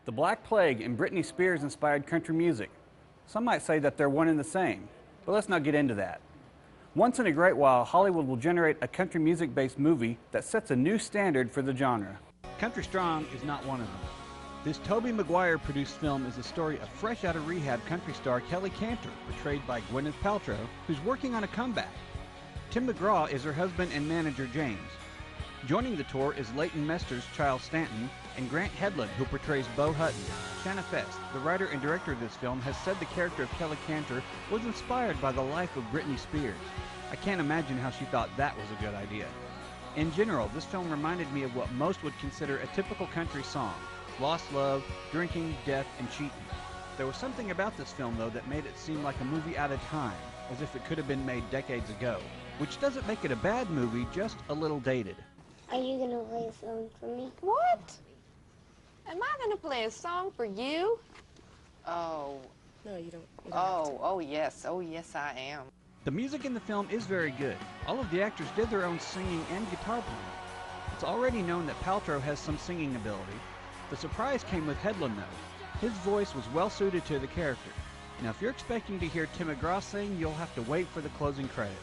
The Black Plague and Britney Spears inspired country music. Some might say that they're one and the same, but let's not get into that. Once in a great while, Hollywood will generate a country music-based movie that sets a new standard for the genre. Country Strong is not one of them. This Tobey Maguire produced film is the story of fresh out of rehab country star Kelly Cantor, portrayed by Gwyneth Paltrow, who's working on a comeback. Tim McGraw is her husband and manager James. Joining the tour is Leighton Mester's Charles Stanton and Grant Headland, who portrays Bo Hutton. Shanna Fest, the writer and director of this film, has said the character of Kelly Cantor was inspired by the life of Britney Spears. I can't imagine how she thought that was a good idea. In general, this film reminded me of what most would consider a typical country song: lost love, drinking, death, and cheating. There was something about this film, though, that made it seem like a movie out of time, as if it could have been made decades ago, which doesn't make it a bad movie, just a little dated. Are you gonna play a song for me? What? Am I gonna play a song for you? Oh. No, you don't. Oh yes, I am. The music in the film is very good. All of the actors did their own singing and guitar playing. It's already known that Paltrow has some singing ability. The surprise came with Headland, though. His voice was well suited to the character. Now, if you're expecting to hear Tim McGraw sing, you'll have to wait for the closing credits.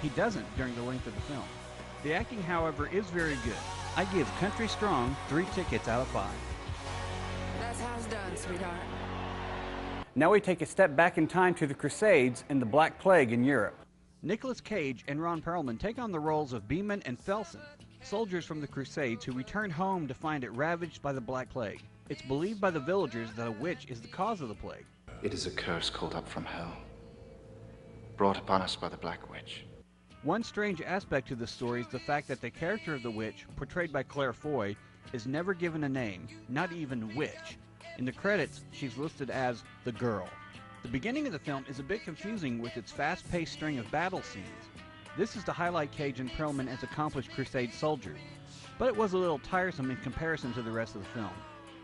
He doesn't during the length of the film. The acting, however, is very good. I give Country Strong 3 tickets out of 5. That's how it's done, sweetheart. Now we take a step back in time to the Crusades and the Black Plague in Europe. Nicolas Cage and Ron Perlman take on the roles of Beeman and Felsen, soldiers from the Crusades who return home to find it ravaged by the Black Plague. It's believed by the villagers that a witch is the cause of the plague. It is a curse called up from hell, brought upon us by the Black Witch. One strange aspect to the story is the fact that the character of the witch, portrayed by Claire Foy, is never given a name, not even witch. In the credits, she's listed as the girl. The beginning of the film is a bit confusing with its fast-paced string of battle scenes. This is to highlight Cage and Perlman as accomplished Crusade soldiers, but it was a little tiresome in comparison to the rest of the film.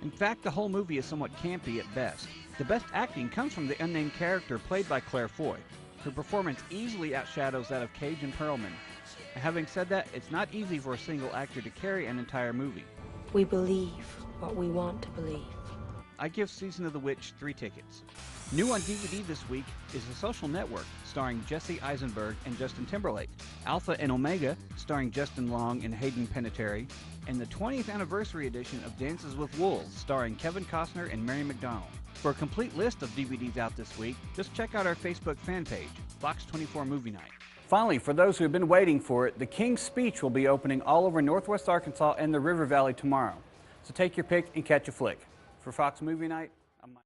In fact, the whole movie is somewhat campy at best. The best acting comes from the unnamed character played by Claire Foy. Her performance easily outshadows that of Cage and Perlman. And having said that, it's not easy for a single actor to carry an entire movie. We believe what we want to believe. I give Season of the Witch 3 tickets. New on DVD this week is The Social Network, starring Jesse Eisenberg and Justin Timberlake, Alpha and Omega, starring Justin Long and Hayden Panettiere, and the 20th anniversary edition of Dances with Wolves, starring Kevin Costner and Mary McDonnell. For a complete list of DVDs out this week, just check out our Facebook fan page, Fox 24 Movie Night. Finally, for those who have been waiting for it, the King's Speech will be opening all over Northwest Arkansas and the River Valley tomorrow. So take your pick and catch a flick. For Fox Movie Night,